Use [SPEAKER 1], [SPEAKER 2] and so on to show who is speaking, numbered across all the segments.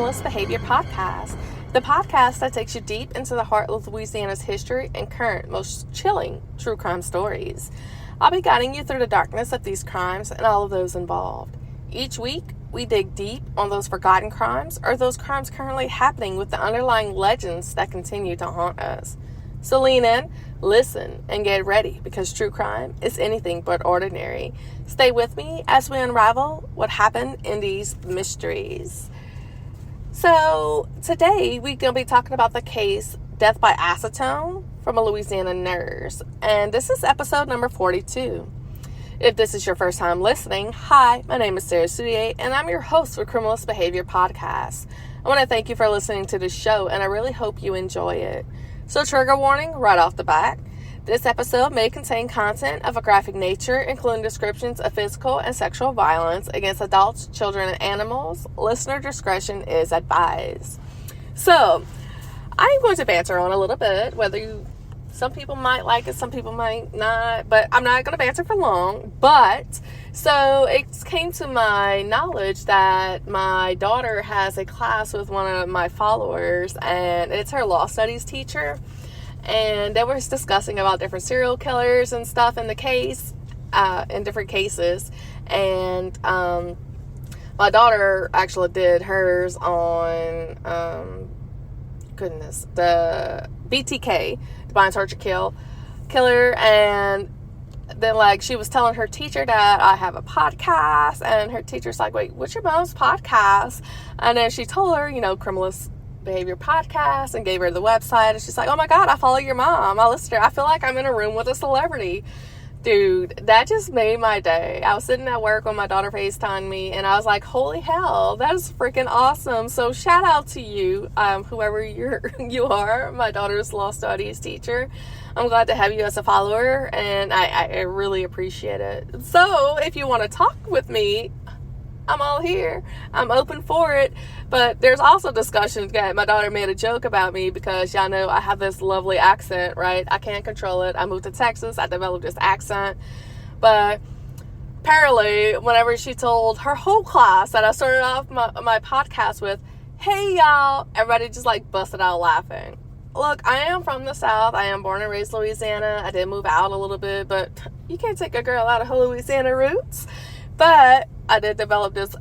[SPEAKER 1] Criminalist Behavior Podcast, the podcast that takes you deep into the heart of Louisiana's history and current, most chilling true crime stories. I'll be guiding you through the darkness of these crimes and all of those involved. Each week, we dig deep on those forgotten crimes or those crimes currently happening with the underlying legends that continue to haunt us. So lean in, listen, and get ready because true crime is anything but ordinary. Stay with me as we unravel what happened in these mysteries. So today we're going to be talking about the case Death by Acetone from a Louisiana nurse. And this is episode number 42. If this is your first time listening, hi, my name is Sarah Soudier, and I'm your host for Criminalist Behavior Podcast. I want to thank you for listening to this show, and I really hope you enjoy it. So trigger warning right off the bat. This episode may contain content of a graphic nature, including descriptions of physical and sexual violence against adults, children, and animals. Listener discretion is advised. So, I'm going to banter on a little bit, some people might like it, some people might not, but I'm not going to banter for long. But, so it came to my knowledge that my daughter has a class with one of my followers, and it's her law studies teacher. And they were discussing about different serial killers and stuff in the case, in different cases. And my daughter actually did hers on, the BTK, the Blind Torture Killer. And then, she was telling her teacher that I have a podcast. And her teacher's like, wait, what's your mom's podcast? And then she told her, Criminalist Behavior Podcast, and gave her the website, and she's like, oh my god, I follow your mom, I listen to her, I feel like I'm in a room with a celebrity. Dude, that just made my day. I was sitting at work when my daughter FaceTimed me, and I was like, holy hell, that is freaking awesome. So shout out to you, whoever you are, my daughter's law studies teacher. I'm glad to have you as a follower, and I really appreciate it. So if you want to talk with me, I'm all here. I'm open for it. But there's also discussions that my daughter made a joke about me because y'all know I have this lovely accent, right? I can't control it. I moved to Texas. I developed this accent. But apparently, whenever she told her whole class that I started off my podcast with, hey, y'all, everybody just busted out laughing. Look, I am from the South. I am born and raised Louisiana. I did move out a little bit, but you can't take a girl out of her Louisiana roots. But I did develop this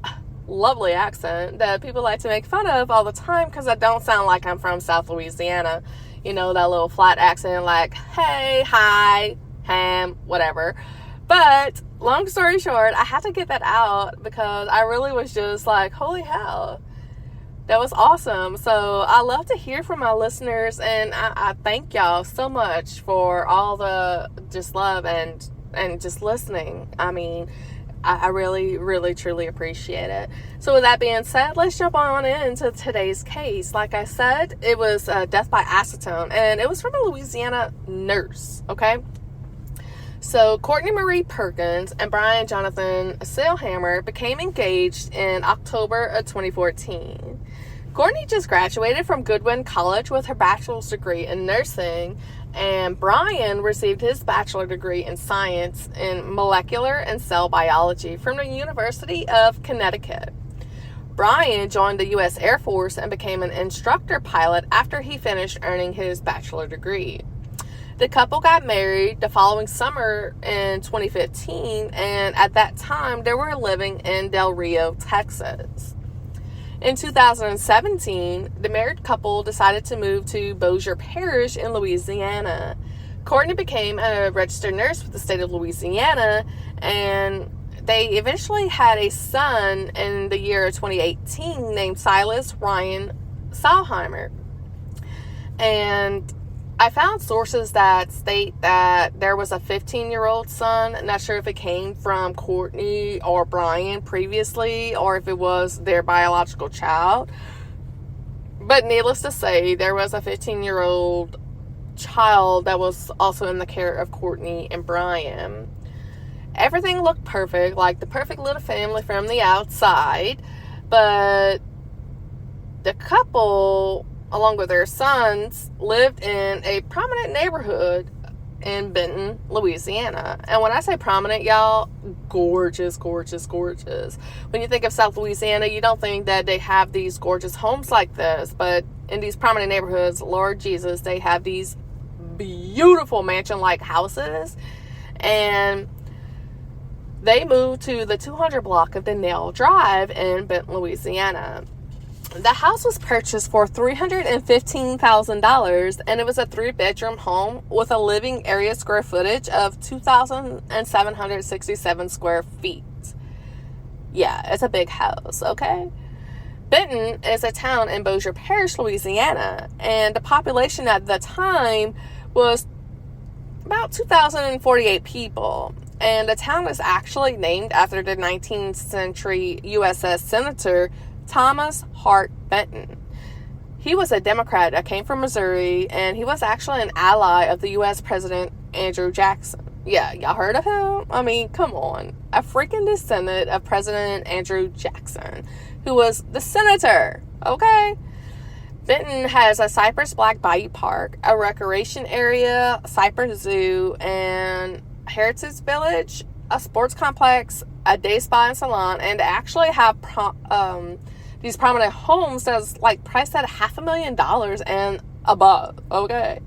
[SPEAKER 1] lovely accent that people like to make fun of all the time because I don't sound like I'm from South Louisiana. That little flat accent hey, hi, ham, whatever. But long story short, I had to get that out because I really was just holy hell, that was awesome. So I love to hear from my listeners, and I thank y'all so much for all the just love and just listening. I mean, I really, really, truly appreciate it. So with that being said, let's jump on into today's case. Like I said, it was death by acetone, and it was from a Louisiana nurse, okay? So Courtney Marie Perkins and Brian Jonathan Seilhammer became engaged in October of 2014. Courtney just graduated from Goodwin College with her bachelor's degree in nursing, and Brian received his bachelor degree in science in molecular and cell biology from the University of Connecticut. Brian joined the U.S. Air Force and became an instructor pilot after he finished earning his bachelor degree. The couple got married the following summer in 2015, and at that time they were living in Del Rio, Texas. In 2017, the married couple decided to move to Bossier Parish in Louisiana. Courtney became a registered nurse with the state of Louisiana, and they eventually had a son in the year 2018 named Silas Ryan Seilhammer. And I found sources that state that there was a 15-year-old son. Not sure if it came from Courtney or Brian previously, or if it was their biological child. But needless to say, there was a 15-year-old child that was also in the care of Courtney and Brian. Everything looked perfect, like the perfect little family from the outside. But the couple, along with their sons, lived in a prominent neighborhood in Benton, Louisiana. And when I say prominent, y'all, gorgeous, gorgeous, gorgeous. When you think of South Louisiana, you don't think that they have these gorgeous homes like this, but in these prominent neighborhoods, Lord Jesus, they have these beautiful mansion-like houses. And they moved to the 200 block of Danielle Drive in Benton, Louisiana. The house was purchased for $315,000, and it was a 3-bedroom home with a living area square footage of 2,767 square feet. Yeah, it's a big house, okay? Benton is a town in Bossier Parish, Louisiana, and the population at the time was about 2,048 people. And the town is actually named after the 19th century USS Senator Thomas Hart Benton. He was a Democrat that came from Missouri, and he was actually an ally of the U.S. President Andrew Jackson. Yeah, y'all heard of him? I mean, come on. A freaking descendant of President Andrew Jackson, who was the senator, okay? Benton has a Cypress Black Bayou Park, a recreation area, Cypress Zoo, and Heritage Village, a sports complex, a day spa and salon, and actually have these prominent homes that's like priced at $500,000 and above. Okay,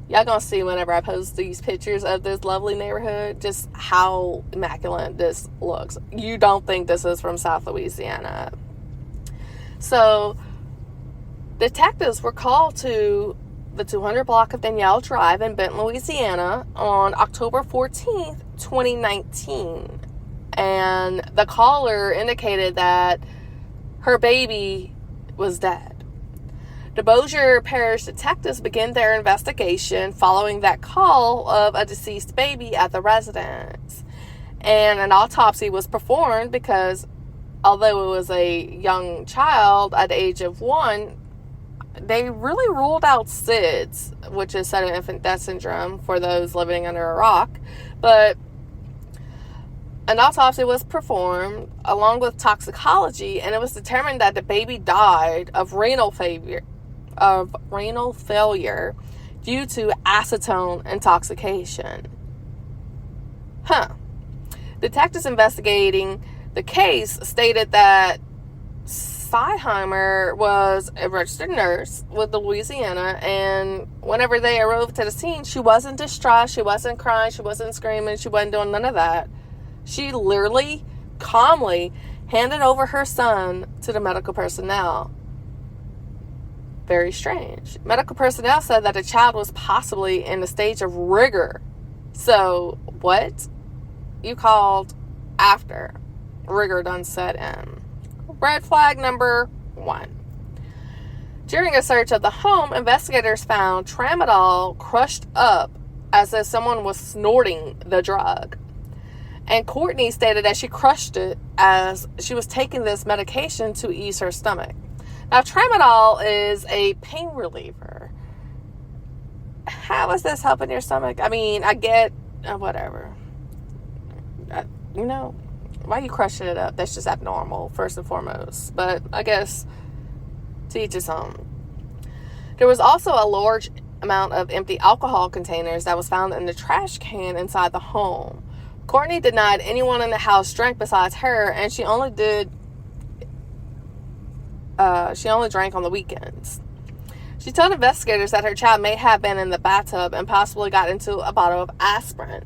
[SPEAKER 1] y'all gonna see whenever I post these pictures of this lovely neighborhood just how immaculate this looks. You don't think this is from South Louisiana. So detectives were called to the 200 block of Danielle Drive in Benton, Louisiana on October 14th, 2019. And the caller indicated that her baby was dead. The Bossier Parish detectives began their investigation following that call of a deceased baby at the residence. And an autopsy was performed because although it was a young child at the age of 1, they really ruled out SIDS, which is sudden infant death syndrome for those living under a rock. But an autopsy was performed along with toxicology, and it was determined that the baby died of renal failure due to acetone intoxication. Detectives investigating the case stated that Seilhammer was a registered nurse with Louisiana, and whenever they arrived to the scene, she wasn't distraught, she wasn't crying, she wasn't screaming, she wasn't doing none of that. She literally, calmly handed over her son to the medical personnel. Very strange. Medical personnel said that the child was possibly in a stage of rigor. So, what? You called after rigor done set in. Red flag number 1. During a search of the home, investigators found tramadol crushed up as if someone was snorting the drug. And Courtney stated that she crushed it as she was taking this medication to ease her stomach. Now, tramadol is a pain reliever. How is this helping your stomach? I mean, I get whatever. Why are you crushing it up? That's just abnormal, first and foremost. But I guess to each his own. There was also a large amount of empty alcohol containers that was found in the trash can inside the home. Courtney denied anyone in the house drank besides her, and she only drank on the weekends. She told investigators that her child may have been in the bathtub and possibly got into a bottle of aspirin.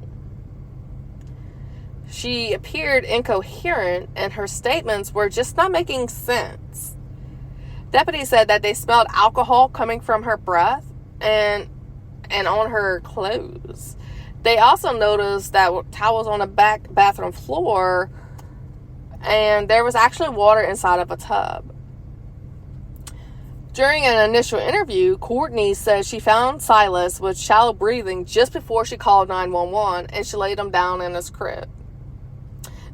[SPEAKER 1] She appeared incoherent, and her statements were just not making sense. Deputies said that they smelled alcohol coming from her breath and on her clothes. They also noticed that towels on the back bathroom floor, and there was actually water inside of a tub. During an initial interview, Courtney said she found Silas with shallow breathing just before she called 911, and she laid him down in his crib.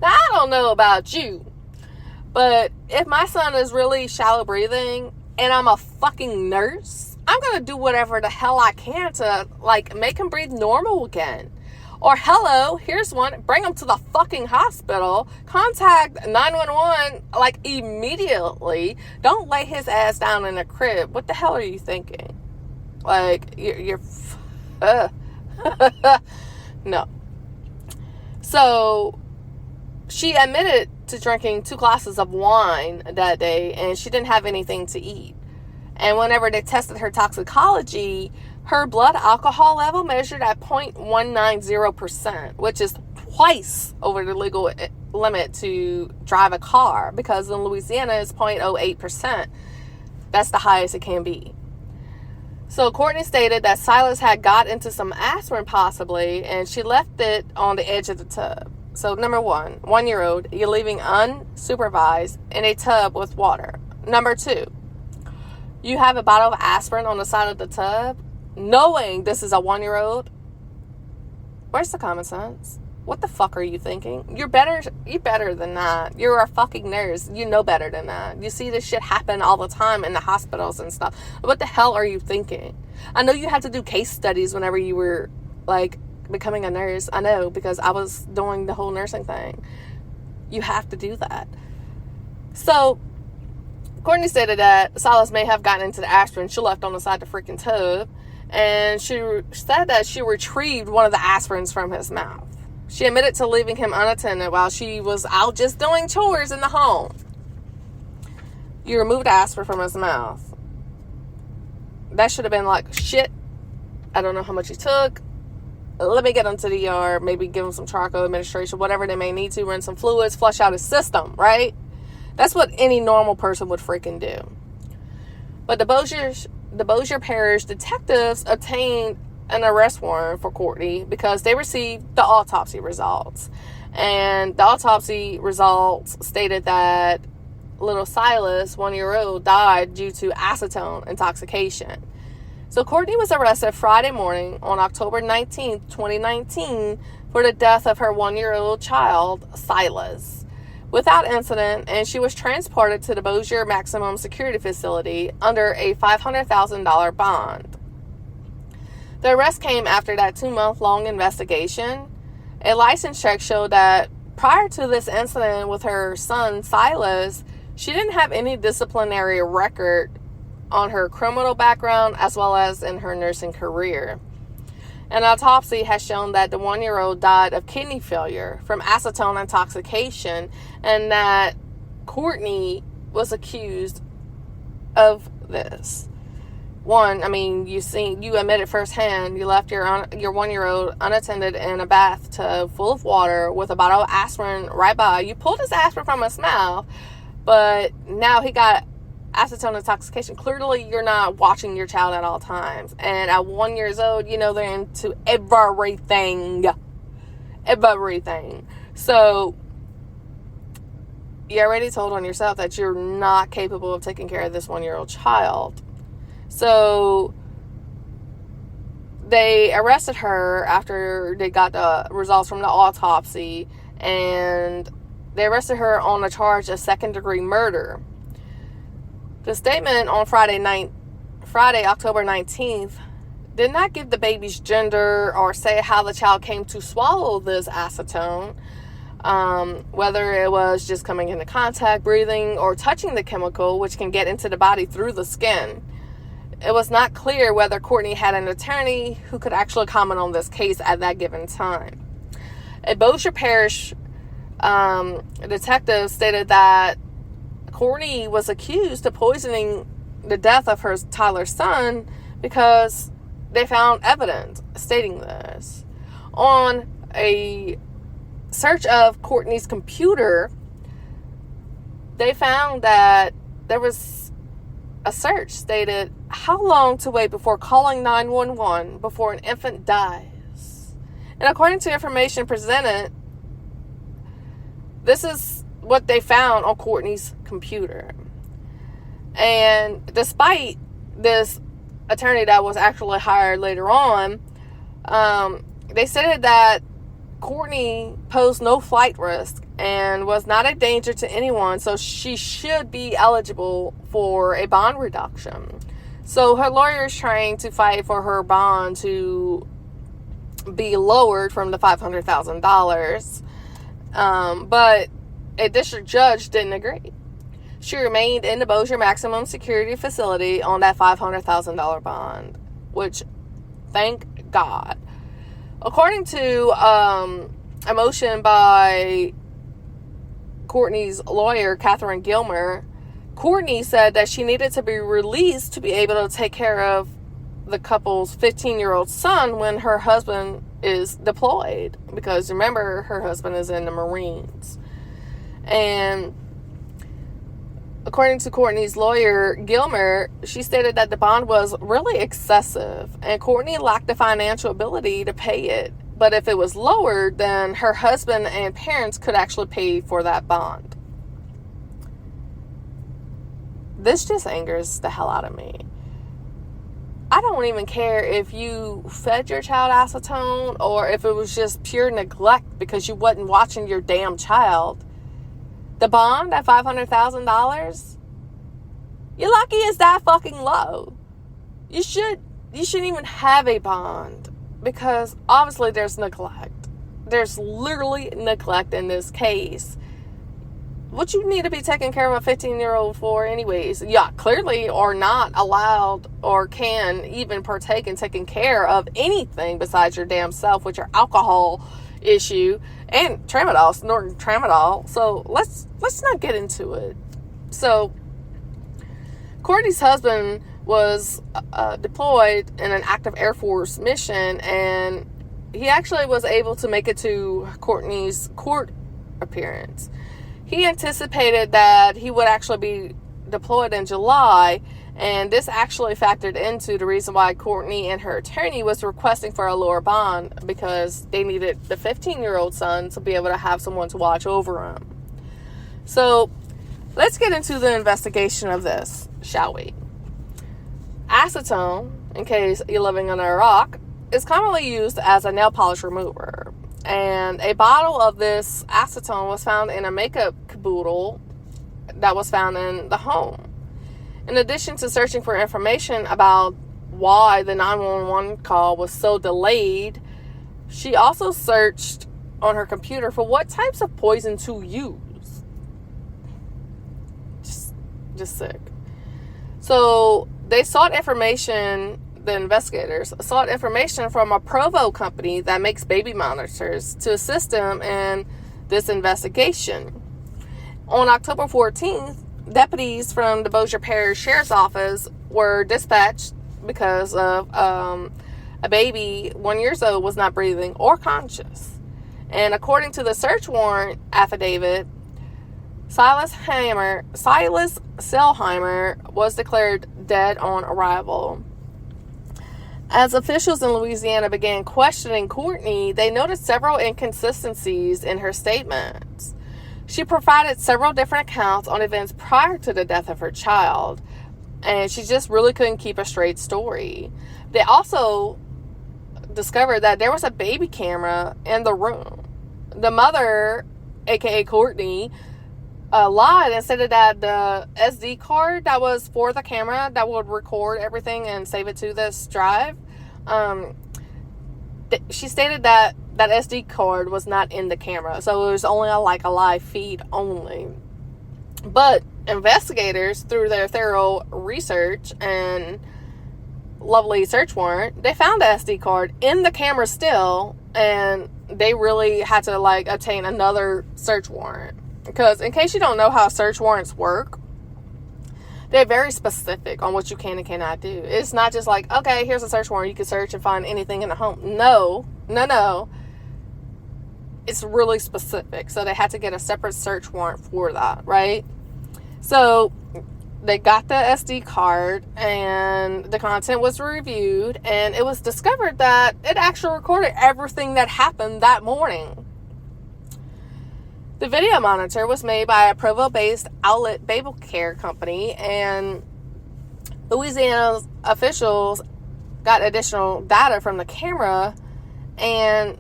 [SPEAKER 1] Now, I don't know about you, but if my son is really shallow breathing and I'm a fucking nurse, I'm going to do whatever the hell I can to, make him breathe normal again. Or, hello, here's one, bring him to the fucking hospital, contact 911, immediately. Don't lay his ass down in a crib. What the hell are you thinking? No. So she admitted to drinking 2 glasses of wine that day, and she didn't have anything to eat. And whenever they tested her toxicology, her blood alcohol level measured at 0.190%, which is twice over the legal limit to drive a car, because in Louisiana it's 0.08%. That's the highest it can be. So Courtney stated that Silas had got into some aspirin possibly, and she left it on the edge of the tub. So number 1, 1-year-old, you're leaving unsupervised in a tub with water. Number 2, you have a bottle of aspirin on the side of the tub, knowing this is a 1-year-old. Where's the common sense? What the fuck are you thinking? You're better than that. You're a fucking nurse. You know better than that. You see this shit happen all the time in the hospitals and stuff. What the hell are you thinking? I know you had to do case studies whenever you were, like, becoming a nurse. I know, because I was doing the whole nursing thing. You have to do that. So Courtney stated that Silas may have gotten into the aspirin she left on the side of the freaking tub, and she said that she retrieved one of the aspirins from his mouth. She admitted to leaving him unattended while she was out just doing chores in the home. You removed the aspirin from his mouth. That should have been like, shit, I don't know how much he took. Let me get him to the ER, maybe give him some charcoal administration, whatever they may need to, run some fluids, flush out his system, right? That's what any normal person would freaking do. But the Bossier Parish detectives obtained an arrest warrant for Courtney because they received the autopsy results. And the autopsy results stated that little Silas, 1-year-old, died due to acetone intoxication. So Courtney was arrested Friday morning on October 19th, 2019 for the death of her 1-year-old child, Silas, without incident, and she was transported to the Bossier Maximum Security Facility under a $500,000 bond. The arrest came after that 2-month-long investigation. A license check showed that prior to this incident with her son, Silas, she didn't have any disciplinary record on her criminal background as well as in her nursing career. An autopsy has shown that the 1-year-old died of kidney failure from acetone intoxication, and that Courtney was accused of this. One, I mean, you admitted firsthand you left your 1-year-old unattended in a bathtub full of water with a bottle of aspirin right by. You pulled his aspirin from his mouth, but now he got acetone intoxication. Clearly, you're not watching your child at all times. And at 1 year old, you know they're into everything. Everything. So, you already told on yourself that you're not capable of taking care of this 1-year-old child. So, they arrested her after they got the results from the autopsy, and they arrested her on a charge of second-degree murder. The statement on Friday, October 19th, did not give the baby's gender or say how the child came to swallow this acetone, whether it was just coming into contact, breathing, or touching the chemical, which can get into the body through the skin. It was not clear whether Courtney had an attorney who could actually comment on this case at that given time. A Bossier Parish detective stated that Courtney was accused of poisoning the death of her toddler son because they found evidence stating this. On a search of Courtney's computer, they found that there was a search stated, how long to wait before calling 911 before an infant dies? And according to information presented, this is what they found on Courtney's computer. And despite this attorney that was actually hired later on, they stated that Courtney posed no flight risk and was not a danger to anyone, so she should be eligible for a bond reduction. So her lawyer is trying to fight for her bond to be lowered from the $500,000, but a district judge didn't agree. She remained in the Bossier Maximum Security Facility on that $500,000 bond, which, thank God. According to a motion by Courtney's lawyer, Catherine Gilmer, Courtney said that she needed to be released to be able to take care of the couple's 15-year-old son when her husband is deployed. Because remember, her husband is in the Marines. And according to Courtney's lawyer, Gilmer, she stated that the bond was really excessive and Courtney lacked the financial ability to pay it. But if it was lowered, then her husband and parents could actually pay for that bond. This just angers the hell out of me. I don't even care if you fed your child acetone or if it was just pure neglect because you wasn't watching your damn child. The bond at $500,000, you're lucky it's that fucking low. You shouldn't even have a bond because obviously there's neglect. There's literally neglect in this case. What you need to be taking care of a 15-year-old for anyways? Yeah, clearly are not allowed or can even partake in taking care of anything besides your damn self with your alcohol issue and tramadol, snorting tramadol. So let's not get into it. So Courtney's husband was deployed in an active Air Force mission, and he actually was able to make it to Courtney's court appearance. He anticipated that he would actually be deployed in July, and this actually factored into the reason why Courtney and her attorney was requesting for a lower bond, because they needed the 15-year-old son to be able to have someone to watch over him. So let's get into the investigation of this, shall we? Acetone, in case you're living under a rock, is commonly used as a nail polish remover. And a bottle of this acetone was found in a makeup caboodle that was found in the home. In addition to searching for information about why the 911 call was so delayed, she also searched on her computer for what types of poison to use. Just sick. So they sought information. The investigators sought information from a Provo company that makes baby monitors to assist them in this investigation. On October 14th, deputies from the Bossier Parish Sheriff's Office were dispatched because of a baby 1 year old was not breathing or conscious. And according to the search warrant affidavit, Silas Seilhammer was declared dead on arrival. As officials in Louisiana began questioning Courtney, they noticed several inconsistencies in her statements. She provided several different accounts on events prior to the death of her child, and she just really couldn't keep a straight story. They also discovered that there was a baby camera in the room. The mother, aka Courtney, lied and said that the SD card that was for the camera that would record everything and save it to this drive, she stated that that SD card was not in the camera, so it was only a live feed only. But investigators, through their thorough research and lovely search warrant, they found the SD card in the camera still, and they really had to obtain another search warrant. Because in case you don't know how search warrants work, they're very specific on what you can and cannot do. It's not just okay, here's a search warrant, you can search and find anything in the home. No. It's really specific. So they had to get a separate search warrant for that, right? So they got the SD card and the content was reviewed, and it was discovered that it actually recorded everything that happened that morning. The video monitor was made by a Provo-based outlet baby care company, and Louisiana officials got additional data from the camera and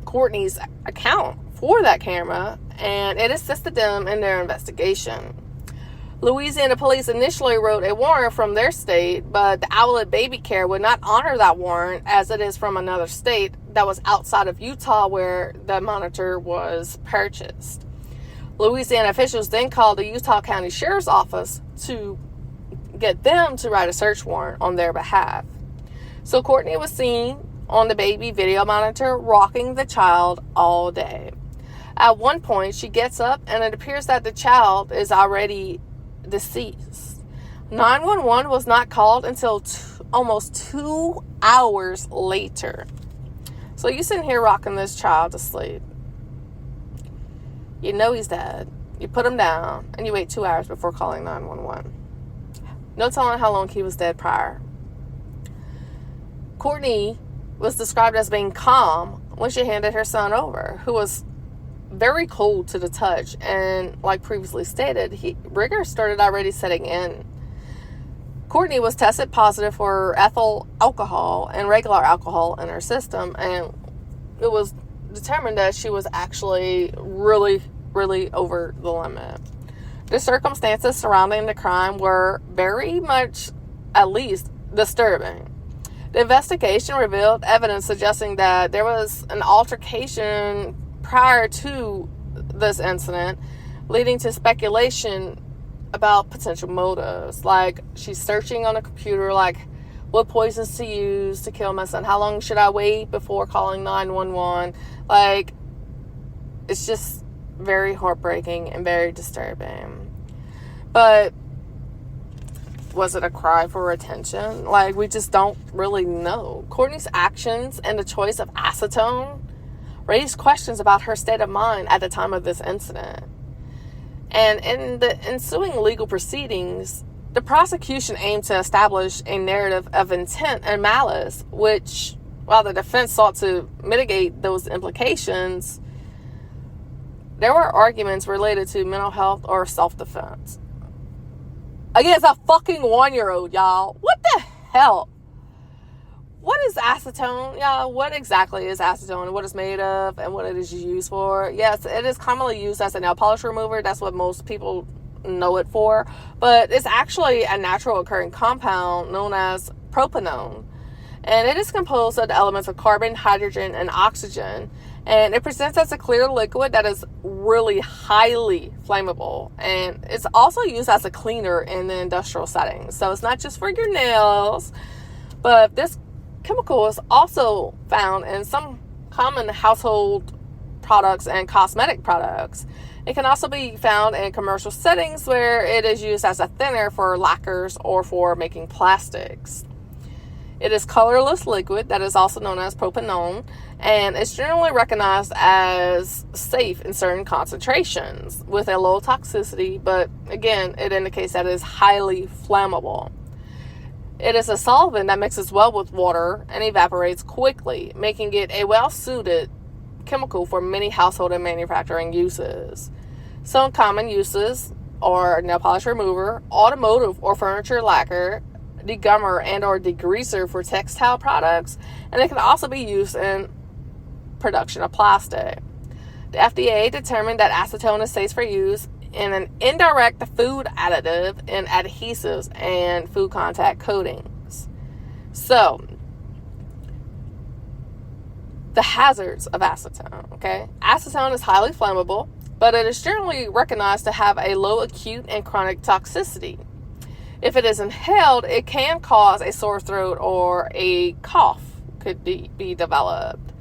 [SPEAKER 1] Courtney's account for that camera, and it assisted them in their investigation. Louisiana police initially wrote a warrant from their state, but the outlet baby care would not honor that warrant as it is from another state that was outside of Utah where the monitor was purchased. Louisiana officials then called the Utah County Sheriff's Office to get them to write a search warrant on their behalf. So Courtney was seen on the baby video monitor, rocking the child all day. At one point, she gets up and it appears that the child is already deceased. 911 was not called until almost 2 hours later. So you sitting here rocking this child to sleep. You know he's dead. You put him down and you wait 2 hours before calling 911. No telling how long he was dead prior. Courtney was described as being calm when she handed her son over, who was very cold to the touch, and like previously stated, rigor started already setting in. Courtney was tested positive for ethyl alcohol and regular alcohol in her system, and it was determined that she was actually really, really over the limit. The circumstances surrounding the crime were very much, at least, disturbing. The investigation revealed evidence suggesting that there was an altercation prior to this incident, leading to speculation about potential motives. Like, she's searching on a computer, like, what poisons to use to kill my son? How long should I wait before calling 911? Like, it's just very heartbreaking and very disturbing. But was it a cry for attention? Like, we just don't really know. Courtney's actions and the choice of acetone raised questions about her state of mind at the time of this incident. And in the ensuing legal proceedings, the prosecution aimed to establish a narrative of intent and malice, which, while the defense sought to mitigate those implications, there were arguments related to mental health or self-defense. Against a fucking 1-year-old, y'all. What the hell? What is acetone, y'all? What exactly is acetone and what it's made of and what it is used for? Yes, it is commonly used as a nail polish remover. That's what most people know it for. But it's actually a natural occurring compound known as propanone. And it is composed of the elements of carbon, hydrogen, and oxygen. And it presents as a clear liquid that is really highly flammable. And it's also used as a cleaner in the industrial setting. So it's not just for your nails, but this chemical is also found in some common household products and cosmetic products. It can also be found in commercial settings where it is used as a thinner for lacquers or for making plastics. It is colorless liquid that is also known as propanone, and it's generally recognized as safe in certain concentrations with a low toxicity, but again, it indicates that it is highly flammable. It is a solvent that mixes well with water and evaporates quickly, making it a well-suited chemical for many household and manufacturing uses. Some common uses are nail polish remover, automotive or furniture lacquer, degummer and or degreaser for textile products, and it can also be used in production of plastic. The FDA determined that acetone is safe for use in an indirect food additive in adhesives and food contact coatings. So, the hazards of acetone, okay? Acetone is highly flammable, but it is generally recognized to have a low acute and chronic toxicity. If it is inhaled, it can cause a sore throat or a cough could be developed.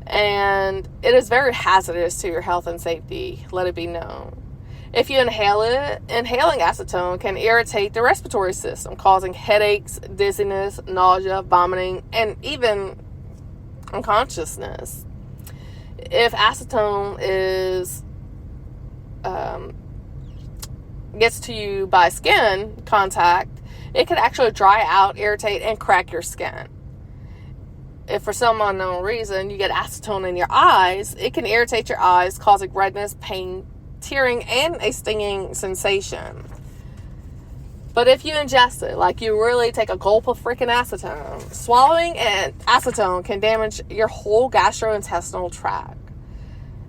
[SPEAKER 1] And it is very hazardous to your health and safety, let it be known. If you inhale it, inhaling acetone can irritate the respiratory system, causing headaches, dizziness, nausea, vomiting, and even unconsciousness. If acetone gets to you by skin contact, it can actually dry out, irritate, and crack your skin. If for some unknown reason you get acetone in your eyes, it can irritate your eyes, causing redness, pain, tearing, and a stinging sensation. But if you ingest it, like you really take a gulp of freaking acetone, swallowing acetone can damage your whole gastrointestinal tract.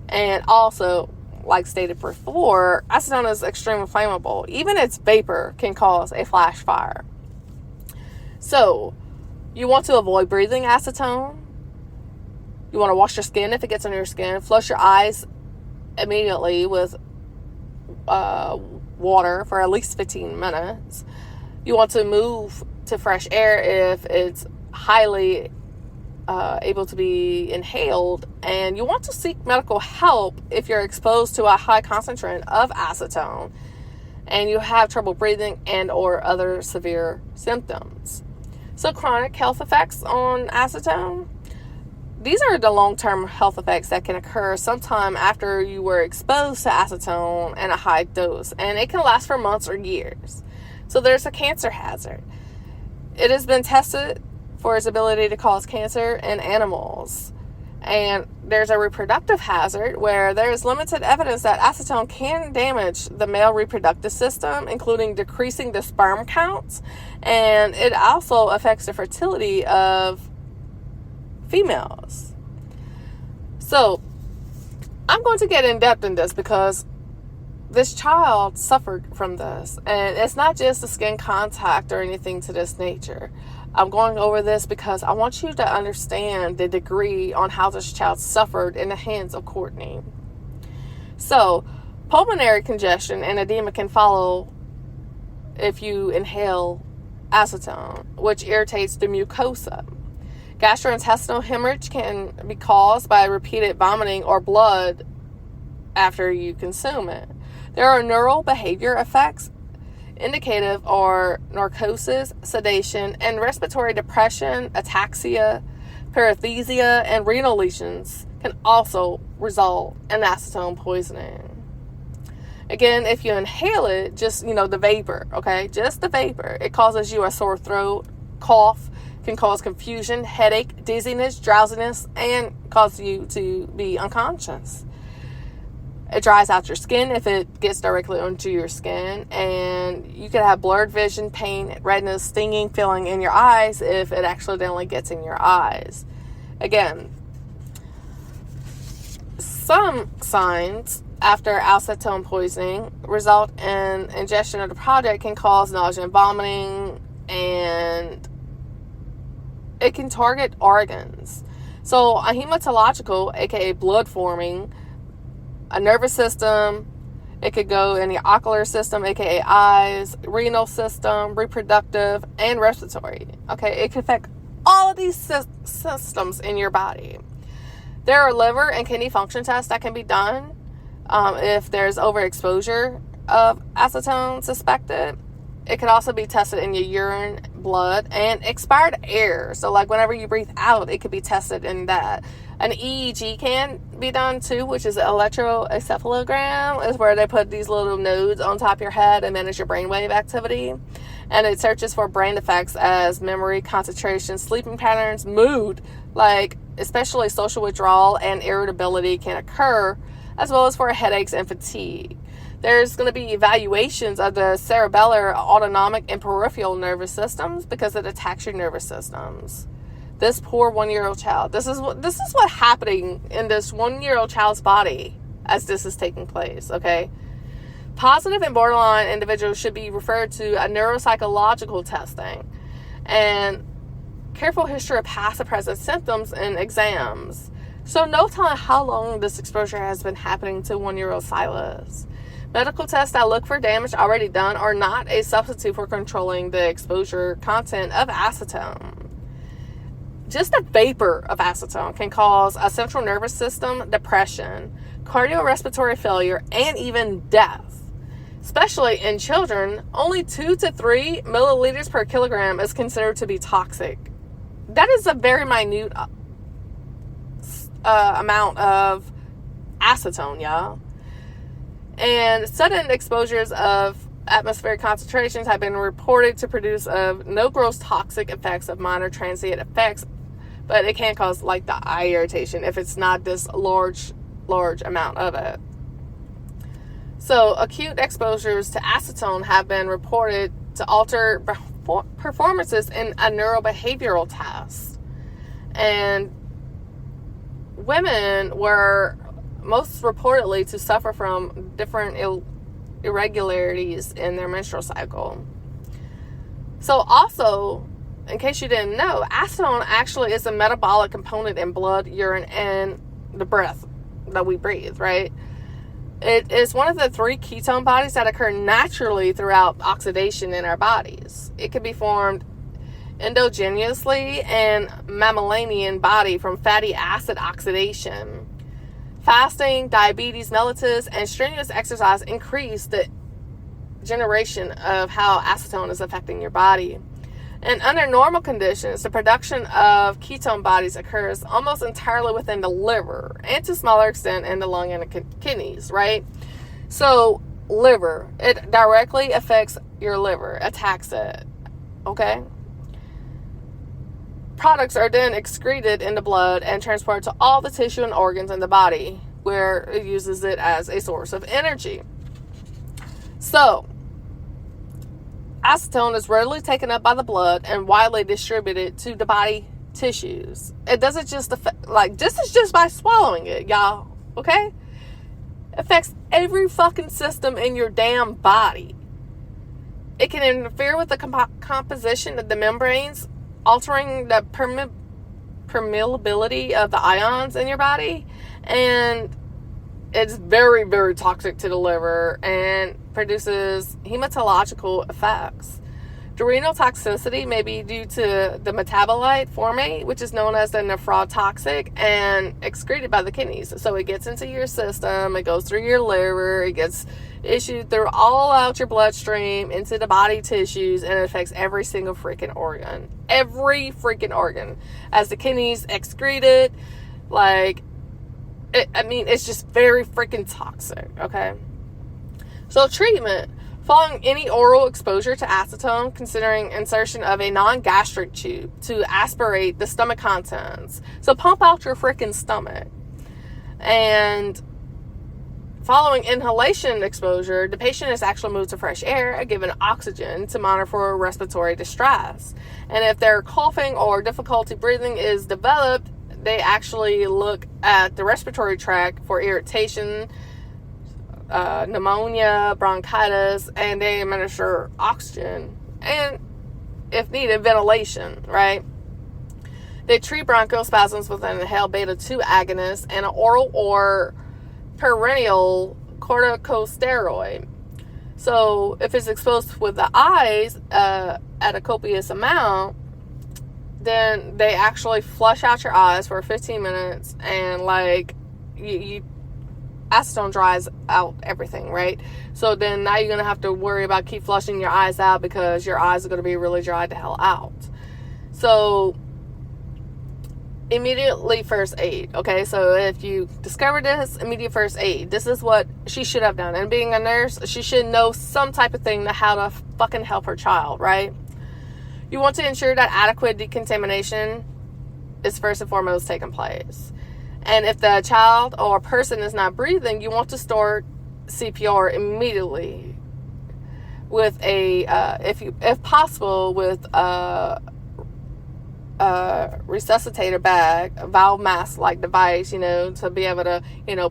[SPEAKER 1] And also, like stated before, acetone is extremely flammable. Even its vapor can cause a flash fire. So, you want to avoid breathing acetone. You want to wash your skin if it gets under your skin. Flush your eyes immediately with water for at least 15 minutes. You want to move to fresh air if it's highly able to be inhaled, and you want to seek medical help if you're exposed to a high concentration of acetone and you have trouble breathing and or other severe symptoms. So chronic health effects on acetone. These are the long-term health effects that can occur sometime after you were exposed to acetone in a high dose, and it can last for months or years. So there's a cancer hazard. It has been tested for its ability to cause cancer in animals. And there's a reproductive hazard where there's limited evidence that acetone can damage the male reproductive system, including decreasing the sperm counts, and it also affects the fertility of females. So I'm going to get in depth in this because this child suffered from this, and it's not just the skin contact or anything to this nature. I'm going over this because I want you to understand the degree on how this child suffered in the hands of Courtney. So, pulmonary congestion and edema can follow if you inhale acetone, which irritates the mucosa. Gastrointestinal hemorrhage can be caused by repeated vomiting or blood after you consume it. There are neural behavior effects indicative or narcosis, sedation, and respiratory depression, ataxia, paresthesia, and renal lesions can also result in acetone poisoning. Again, if you inhale it, just, the vapor, okay? Just the vapor. It causes you a sore throat, cough, can cause confusion, headache, dizziness, drowsiness, and cause you to be unconscious. It dries out your skin if it gets directly onto your skin, and you can have blurred vision, pain, redness, stinging, feeling in your eyes if it accidentally gets in your eyes. Again, some signs after acetone poisoning result in ingestion of the product can cause nausea and vomiting, and it can target organs. So a hematological, aka blood forming, a nervous system, it could go in the ocular system, aka eyes, renal system, reproductive, and respiratory. Okay, it can affect all of these systems in your body. There are liver and kidney function tests that can be done if there's overexposure of acetone suspected. It could also be tested in your urine, blood, and expired air. So like whenever you breathe out, it could be tested in that. An EEG can be done too, which is electroencephalogram, is where they put these little nodes on top of your head and manage your brainwave activity. And it searches for brain effects as memory, concentration, sleeping patterns, mood, like especially social withdrawal and irritability can occur, as well as for headaches and fatigue. There's going to be evaluations of the cerebellar, autonomic, and peripheral nervous systems because it attacks your nervous systems. This poor 1-year-old child. This is what happening in this 1-year-old child's body as this is taking place, okay? Positive and borderline individuals should be referred to a neuropsychological testing and careful history of past and present symptoms and exams. So no telling how long this exposure has been happening to 1-year-old Silas. Medical tests that look for damage already done are not a substitute for controlling the exposure content of acetone. Just the vapor of acetone can cause a central nervous system depression, cardiorespiratory failure, and even death. Especially in children, only 2 to 3 milliliters per kilogram is considered to be toxic. That is a very minute amount of acetone, y'all. And sudden exposures of atmospheric concentrations have been reported to produce no gross toxic effects of minor transient effects, but it can cause like the eye irritation if it's not this large amount of it. So acute exposures to acetone have been reported to alter performances in a neurobehavioral test. And women were most reportedly to suffer from different irregularities in their menstrual cycle. So also, in case you didn't know, acetone actually is a metabolic component in blood, urine, and the breath that we breathe, right? It is one of the 3 ketone bodies that occur naturally throughout oxidation in our bodies. It can be formed endogenously in mammalian body from fatty acid oxidation. Fasting, diabetes mellitus, and strenuous exercise increase the generation of how acetone is affecting your body. And under normal conditions, the production of ketone bodies occurs almost entirely within the liver, and to a smaller extent in the lung and the kidneys, right? So, liver, it directly affects your liver, attacks it, okay? Products are then excreted in the blood and transported to all the tissue and organs in the body, where it uses it as a source of energy. So, acetone is readily taken up by the blood and widely distributed to the body tissues. It doesn't just affect, this is just by swallowing it, y'all, okay? It affects every fucking system in your damn body. It can interfere with the composition of the membranes, altering the permeability of the ions in your body, and it's very, very toxic to the liver and produces hematological effects. The renal toxicity may be due to the metabolite formate, which is known as the nephrotoxic, and excreted by the kidneys. So it gets into your system, it goes through your liver, it gets issued through all out your bloodstream, into the body tissues, and it affects every single freaking organ. Every freaking organ. As the kidneys excrete it, it's just very freaking toxic, okay? So treatment. Following any oral exposure to acetone, considering insertion of a non-gastric tube to aspirate the stomach contents. So pump out your freaking stomach. And following inhalation exposure, the patient is actually moved to fresh air and given oxygen to monitor for respiratory distress. And if their coughing or difficulty breathing is developed, they actually look at the respiratory tract for irritation, pneumonia, bronchitis, and they administer oxygen and, if needed, ventilation, right? They treat bronchospasms with an inhaled beta-2 agonist and an oral or perennial corticosteroid. So if it's exposed with the eyes at a copious amount, then they actually flush out your eyes for 15 minutes and acetone dries out everything, right? So then now you're going to have to worry about keep flushing your eyes out because your eyes are going to be really dried the hell out. So immediately first aid, okay? So if you discover this, immediate first aid. This is what she should have done. And being a nurse, she should know some type of thing to how to fucking help her child, right? You want to ensure that adequate decontamination is first and foremost taking place. And if the child or person is not breathing, you want to start CPR immediately with if possible, with a resuscitator bag, a valve mask-like device, to be able to,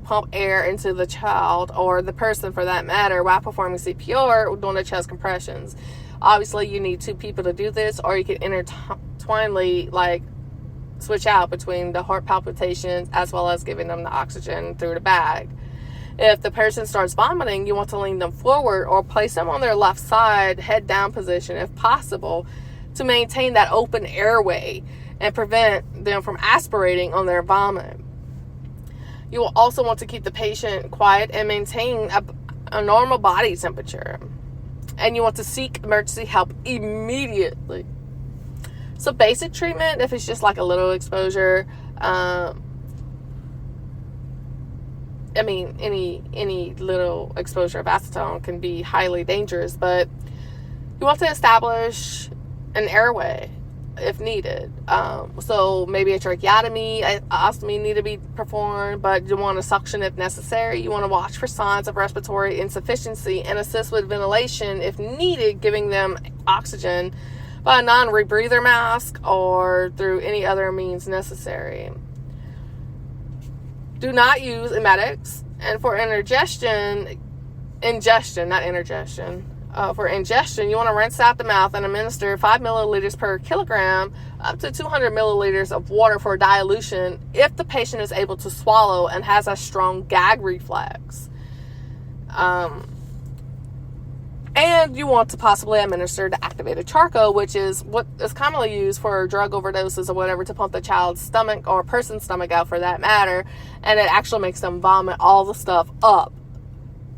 [SPEAKER 1] pump air into the child or the person for that matter while performing CPR or doing the chest compressions. Obviously, you need two people to do this, or you can intertwinely, switch out between the heart palpitations as well as giving them the oxygen through the bag. If the person starts vomiting, you want to lean them forward or place them on their left side, head down position if possible, to maintain that open airway and prevent them from aspirating on their vomit. You will also want to keep the patient quiet and maintain a normal body temperature. And you want to seek emergency help immediately. So basic treatment, if it's just a little exposure, any little exposure of acetone can be highly dangerous, but you want to establish an airway if needed. So maybe a tracheotomy, ostomy need to be performed, but you want to suction if necessary. You want to watch for signs of respiratory insufficiency and assist with ventilation if needed, giving them oxygen by a non-rebreather mask or through any other means necessary. Do not use emetics. And for ingestion, for ingestion, you want to rinse out the mouth and administer 5 milliliters per kilogram up to 200 milliliters of water for dilution if the patient is able to swallow and has a strong gag reflex. And you want to possibly administer the activated charcoal, which is what is commonly used for drug overdoses or whatever, to pump the child's stomach, or person's stomach out for that matter, and it actually makes them vomit all the stuff up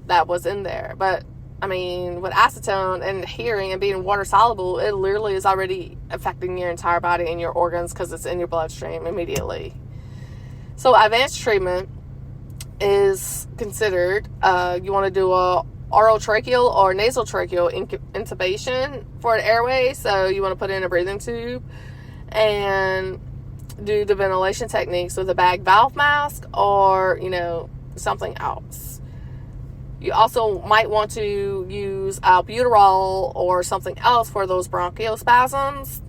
[SPEAKER 1] that was in there. But I mean, with acetone and adhering and being water soluble, it literally is already affecting your entire body and your organs because it's in your bloodstream immediately. So advanced treatment is considered, you want to do a orotracheal or nasotracheal intubation for the airway. So you want to put in a breathing tube and do the ventilation techniques with a bag valve mask, or, something else. You also might want to use albuterol or something else for those bronchial spasms,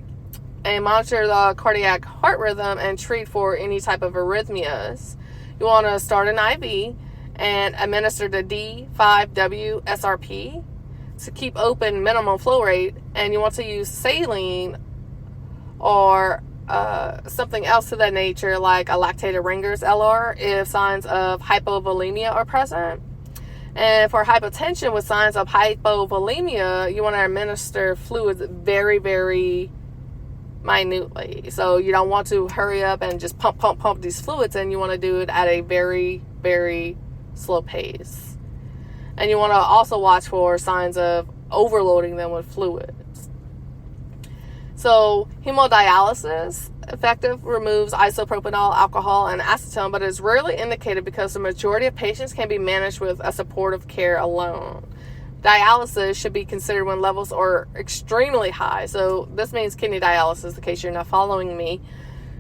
[SPEAKER 1] and monitor the cardiac heart rhythm and treat for any type of arrhythmias. You want to start an IV and administer the D5W SRP to keep open minimum flow rate, and you want to use saline or something else to that nature, like a lactated Ringer's LR, if signs of hypovolemia are present. And for hypotension with signs of hypovolemia, you want to administer fluids very, very minutely. So you don't want to hurry up and just pump these fluids in. You want to do it at a very, very slow pace. And you want to also watch for signs of overloading them with fluids. So hemodialysis effective removes isopropanol, alcohol, and acetone, but is rarely indicated because the majority of patients can be managed with a supportive care alone. Dialysis should be considered when levels are extremely high. So this means kidney dialysis, in case you're not following me.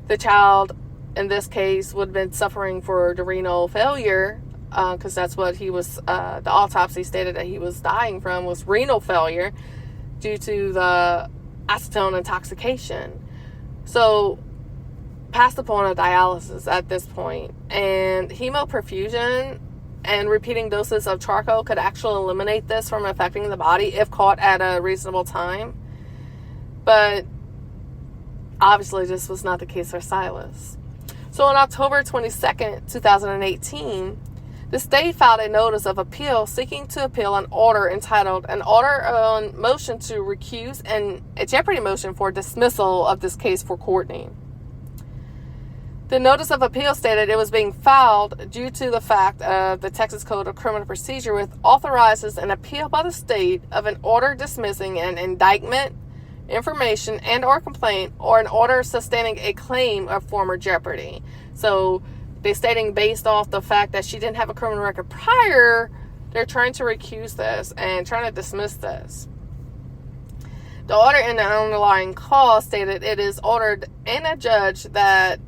[SPEAKER 1] The child, in this case, would have been suffering for the renal failure, because that's what he was, the autopsy stated that he was dying from, was renal failure due to the acetone intoxication. So past the point of dialysis at this point, and hemoperfusion and repeating doses of charcoal could actually eliminate this from affecting the body if caught at a reasonable time. But obviously this was not the case for Silas. So on October 22nd, 2018, the state filed a notice of appeal seeking to appeal an order entitled An Order on Motion to Recuse and a Jeopardy Motion for Dismissal of this case for Courtney. The notice of appeal stated it was being filed due to the fact of the Texas Code of Criminal Procedure, which authorizes an appeal by the state of an order dismissing an indictment, information, and or complaint, or an order sustaining a claim of former jeopardy. So they're stating, based off the fact that she didn't have a criminal record prior, they're trying to recuse this and trying to dismiss this. The order in the underlying cause stated it is ordered in a judge that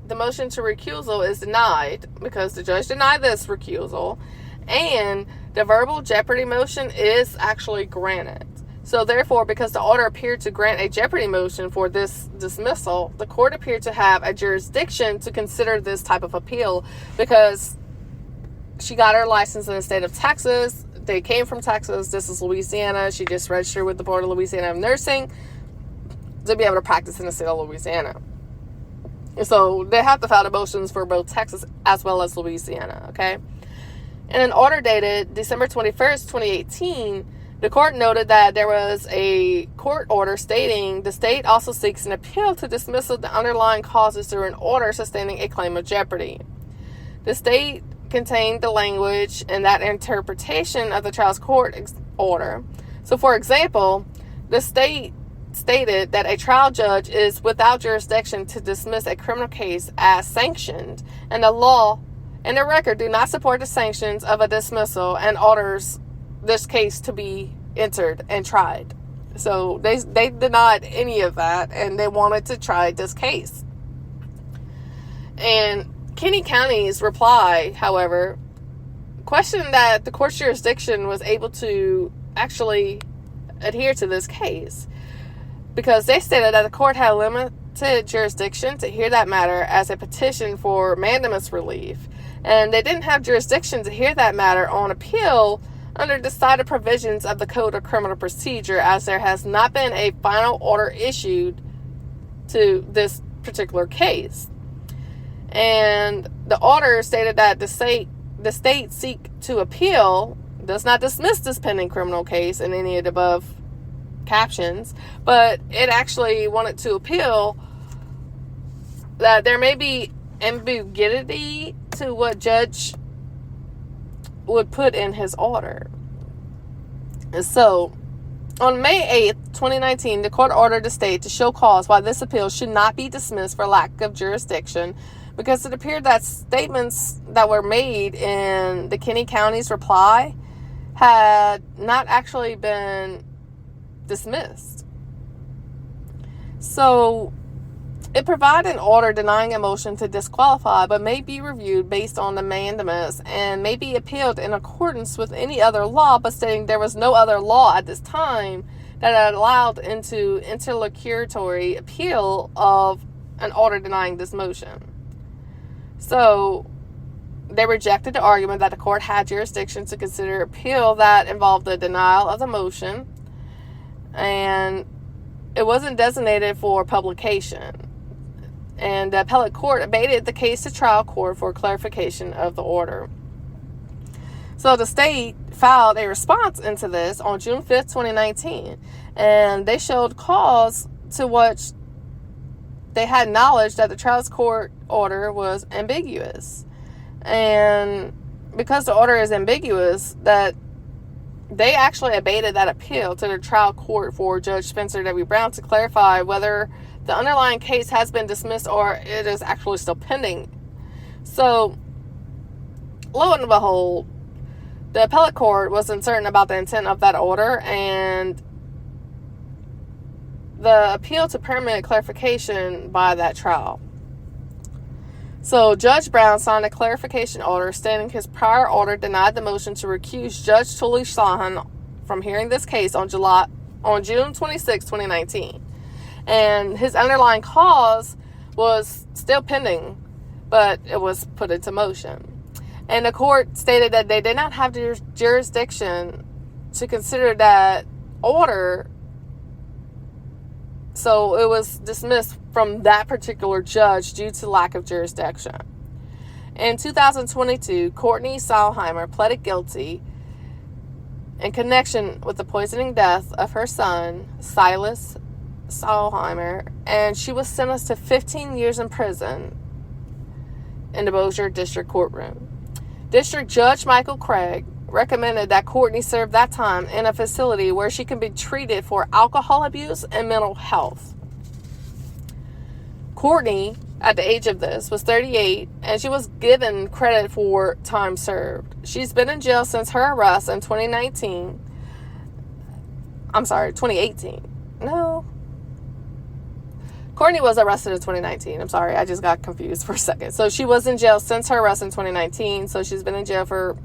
[SPEAKER 1] the motion to recusal is denied because the judge denied this recusal, and the verbal jeopardy motion is actually granted. So therefore, because the order appeared to grant a jeopardy motion for this dismissal, the court appeared to have a jurisdiction to consider this type of appeal, because she got her license in the state of Texas. They came from Texas. This is Louisiana. She just registered with the Board of Louisiana of Nursing to be able to practice in the state of Louisiana. So they have to file the motions for both Texas as well as Louisiana, okay? In an order dated December 21st, 2018, the court noted that there was a court order stating the state also seeks an appeal to dismissal the underlying causes through an order sustaining a claim of jeopardy. The state contained the language in that interpretation of the child's court order. So, for example, the state stated that a trial judge is without jurisdiction to dismiss a criminal case as sanctioned, and the law and the record do not support the sanctions of a dismissal, and orders this case to be entered and tried. So they denied any of that, and they wanted to try this case. And Courney County's reply, however, questioned that the court's jurisdiction was able to actually adhere to this case, because they stated that the court had limited jurisdiction to hear that matter as a petition for mandamus relief, and they didn't have jurisdiction to hear that matter on appeal under decided provisions of the Code of Criminal Procedure, as there has not been a final order issued to this particular case. And the order stated that the state seek to appeal does not dismiss this pending criminal case in any of the above captions, but it actually wanted to appeal that there may be ambiguity to what judge would put in his order. And so, on May 8th, 2019, the court ordered the state to show cause why this appeal should not be dismissed for lack of jurisdiction, because it appeared that statements that were made in the Courney County's reply had not actually been dismissed. So, it provided an order denying a motion to disqualify, but may be reviewed based on the mandamus and may be appealed in accordance with any other law, but stating there was no other law at this time that allowed into interlocutory appeal of an order denying this motion. So, they rejected the argument that the court had jurisdiction to consider appeal that involved the denial of the motion, and it wasn't designated for publication. And the appellate court abated the case to trial court for clarification of the order. So the state filed a response into this on June 5th, 2019, and they showed cause to which they had knowledge that the trial court order was ambiguous. And because the order is ambiguous, that they actually abated that appeal to the trial court for Judge Spencer W. Brown to clarify whether the underlying case has been dismissed or it is actually still pending. So, lo and behold, the appellate court wasn't certain about the intent of that order, and the appeal to permanent clarification by that trial. So, Judge Brown signed a clarification order stating his prior order denied the motion to recuse Judge Courney Seilhammer from hearing this case on June 26, 2019. And his underlying cause was still pending, but it was put into motion. And the court stated that they did not have jurisdiction to consider that order, so it was dismissed from that particular judge due to lack of jurisdiction. In 2022, Courtney Seilhammer pleaded guilty in connection with the poisoning death of her son, Silas Seilhammer, and she was sentenced to 15 years in prison in the Bossier District Courtroom. District Judge Michael Craig recommended that Courtney serve that time in a facility where she can be treated for alcohol abuse and mental health. Courtney, at the age of this, was 38, and she was given credit for time served. She's been in jail since her arrest in 2018. No. Courtney was arrested in 2019. I'm sorry, I just got confused for a second. So she was in jail since her arrest in 2019, so she's been in jail for,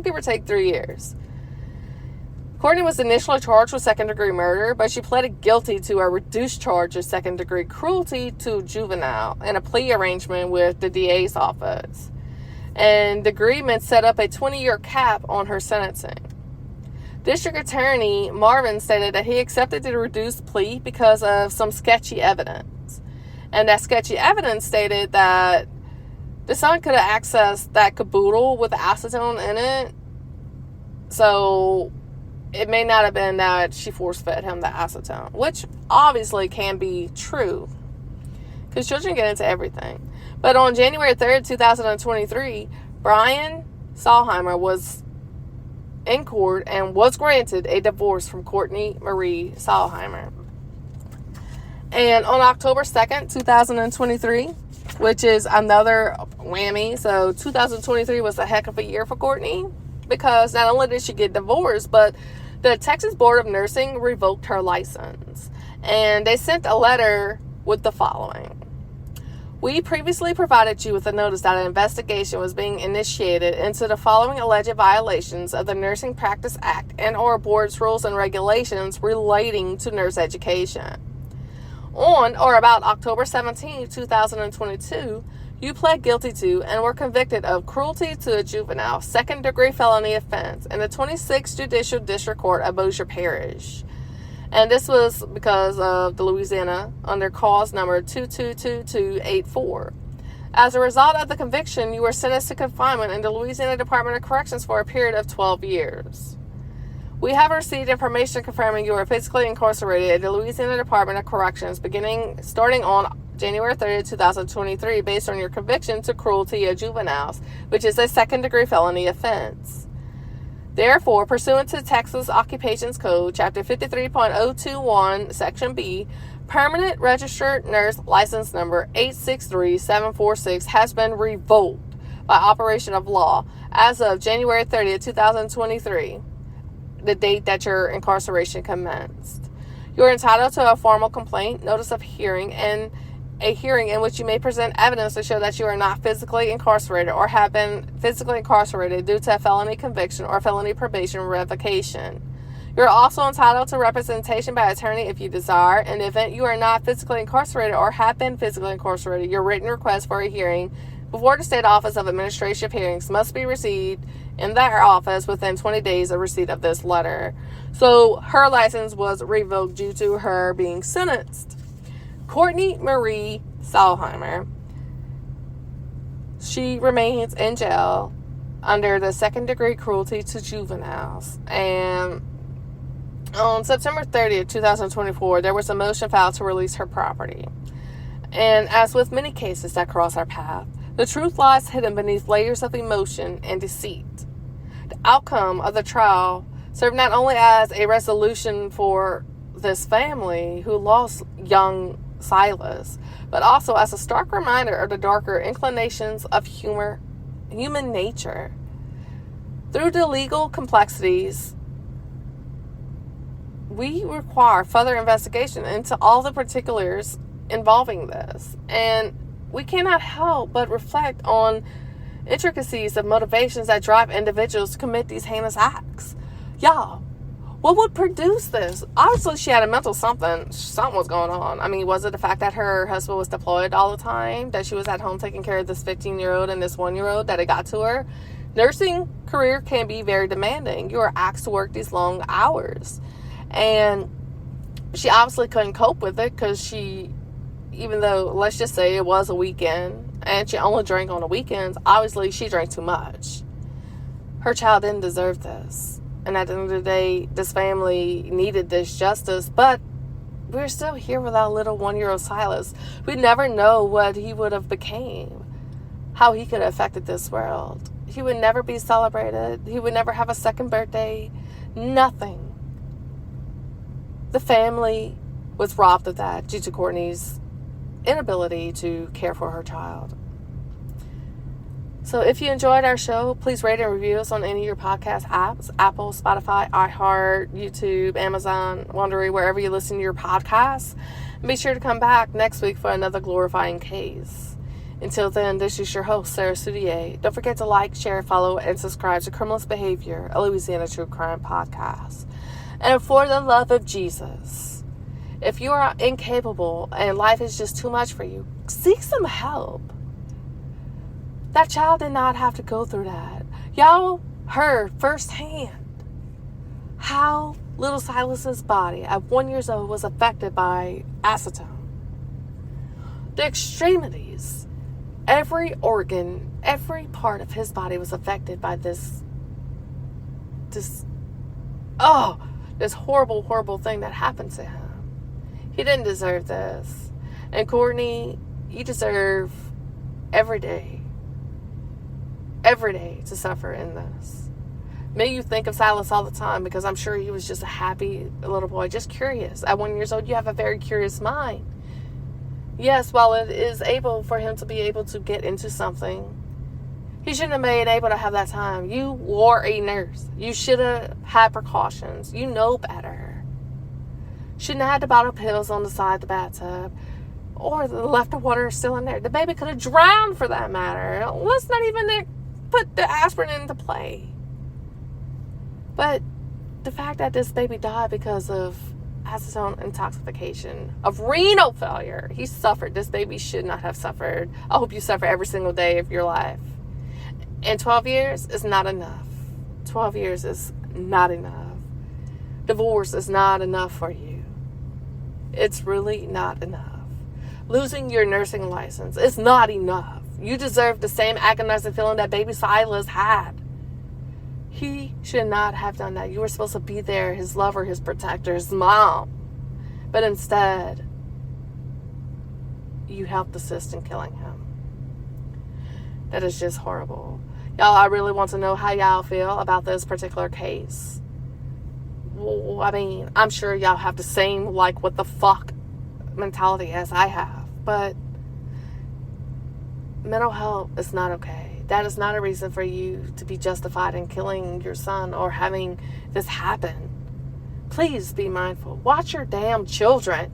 [SPEAKER 1] give or take, 3 years. Courtney was initially charged with second-degree murder, but she pleaded guilty to a reduced charge of second-degree cruelty to a juvenile in a plea arrangement with the DA's office. And the agreement set up a 20-year cap on her sentencing. District Attorney Marvin stated that he accepted the reduced plea because of some sketchy evidence. And that sketchy evidence stated that the son could have accessed that caboodle with acetone in it. So it may not have been that she force-fed him the acetone, which obviously can be true, because children get into everything. But on January 3rd, 2023, Brian Seilhammer was in court and was granted a divorce from Courtney Marie Seilhammer. And on October 2nd, 2023, which is another whammy, so 2023 was a heck of a year for Courtney, because not only did she get divorced, but the Texas Board of Nursing revoked her license. And they sent a letter with the following: we previously provided you with a notice that an investigation was being initiated into the following alleged violations of the Nursing Practice Act and or board's rules and regulations relating to nurse education. On or about October 17, 2022, you pled guilty to and were convicted of cruelty to a juvenile, second-degree felony offense in the 26th Judicial District Court of Bossier Parish. And this was because of the Louisiana under cause number 222284. As a result of the conviction, you were sentenced to confinement in the Louisiana Department of Corrections for a period of 12 years. We have received information confirming you are physically incarcerated at the Louisiana Department of Corrections starting on January 30, 2023, based on your conviction to cruelty of juveniles, which is a second-degree felony offense. Therefore, pursuant to Texas Occupations Code, Chapter 53.021, Section B, Permanent Registered Nurse License Number 863746 has been revoked by operation of law as of January 30, 2023, the date that your incarceration commenced. You are entitled to a formal complaint, notice of hearing, and a hearing in which you may present evidence to show that you are not physically incarcerated or have been physically incarcerated due to a felony conviction or felony probation revocation. You are also entitled to representation by attorney if you desire. In the event you are not physically incarcerated or have been physically incarcerated, your written request for a hearing before the State Office of Administrative Hearings must be received in their office within 20 days of receipt of this letter. So her license was revoked due to her being sentenced. Courtney Marie Seilhammer, she remains in jail under the second-degree cruelty to juveniles. And on September 30th, 2024, there was a motion filed to release her property. And as with many cases that cross our path, the truth lies hidden beneath layers of emotion and deceit. The outcome of the trial served not only as a resolution for this family who lost young Silas, but also as a stark reminder of the darker inclinations of human nature. Through the legal complexities, we require further investigation into all the particulars involving this, and we cannot help but reflect on intricacies of motivations that drive individuals to commit these heinous acts. Y'all, what would produce this? Obviously, she had a mental something was going on. I mean, was it the fact that her husband was deployed all the time, that she was at home taking care of this 15-year-old and this 1-year-old, that it got to her? Nursing career can be very demanding. You are asked to work these long hours. And she obviously couldn't cope with it because she, even though, let's just say it was a weekend and she only drank on the weekends, obviously she drank too much. Her child didn't deserve this. And at the end of the day, this family needed this justice, but we're still here without little 1-year-old Silas. We never know what he would have became, how he could have affected this world. He would never be celebrated. He would never have a second birthday. Nothing. The family was robbed of that due to Courtney's inability to care for her child. So if you enjoyed our show, please rate and review us on any of your podcast apps: Apple, Spotify, iHeart, YouTube, Amazon, Wondery, wherever you listen to your podcasts. And be sure to come back next week for another glorifying case. Until then, this is your host, Sarah Soudier. Don't forget to like, share, follow, and subscribe to Criminalist Behavior, a Louisiana True Crime podcast. And for the love of Jesus, if you are incapable and life is just too much for you, seek some help. That child did not have to go through that. Y'all heard firsthand how little Silas's body at 1 year old was affected by acetone. The extremities, every organ, every part of his body was affected by this horrible, horrible thing that happened to him. He didn't deserve this. And Courtney, you deserve every day to suffer in this. May you think of Silas all the time, because I'm sure he was just a happy little boy, just curious. At 1 year old, you have a very curious mind. Yes, while it is able for him to be able to get into something, he shouldn't have been able to have that time. You were a nurse. You should have had precautions. You know better. Shouldn't have had the bottle pills on the side of the bathtub, or left the water still in there. The baby could have drowned, for that matter. Let's not even put the aspirin into play. But the fact that this baby died because of acetone intoxication, of renal failure, he suffered. This baby should not have suffered. I hope you suffer every single day of your life. And 12 years is not enough. 12 years is not enough. Divorce is not enough for you. It's really not enough. Losing your nursing license is not enough. You deserve the same agonizing feeling that baby Silas had. He should not have done that. You were supposed to be there, his lover, his protector, his mom. But instead, you helped assist in killing him. That is just horrible. Y'all, I really want to know how y'all feel about this particular case. Well, I mean, I'm sure y'all have the same, like, what the fuck mentality as I have. But mental health is not okay. That is not a reason for you to be justified in killing your son or having this happen. Please be mindful. Watch your damn children.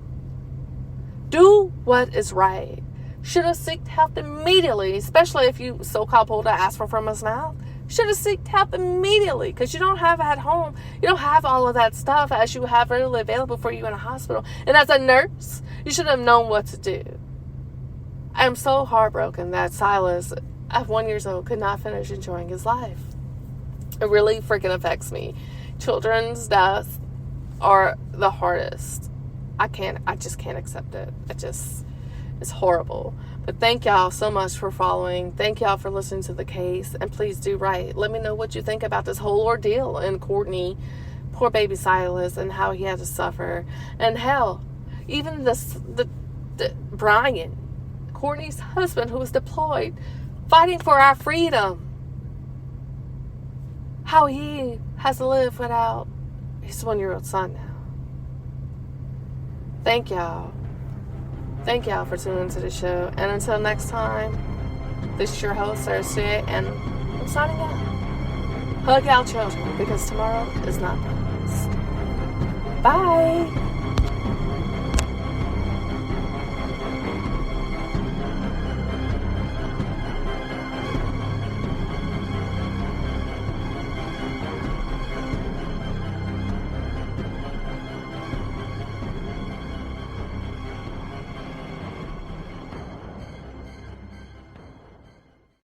[SPEAKER 1] Do what is right. Should have sought help immediately, especially if you so-called pulled an aspirin from his mouth. Should have sought help immediately, because you don't have at home. You don't have all of that stuff as you have readily available for you in a hospital. And as a nurse, you should have known what to do. I am so heartbroken that Silas, at 1 year old, could not finish enjoying his life. It really freaking affects me. Children's deaths are the hardest. I just can't accept it. It's horrible. But thank y'all so much for following. Thank y'all for listening to the case. And please do write. Let me know what you think about this whole ordeal and Courtney, poor baby Silas, and how he had to suffer. And hell, even the Brian, Courtney's husband, who was deployed, fighting for our freedom. How he has to live without his 1-year-old son now. Thank y'all. Thank y'all for tuning into the show. And until next time, this is your host, Thursday, and I'm signing out. Hug y'all children, because tomorrow is not promised. Bye.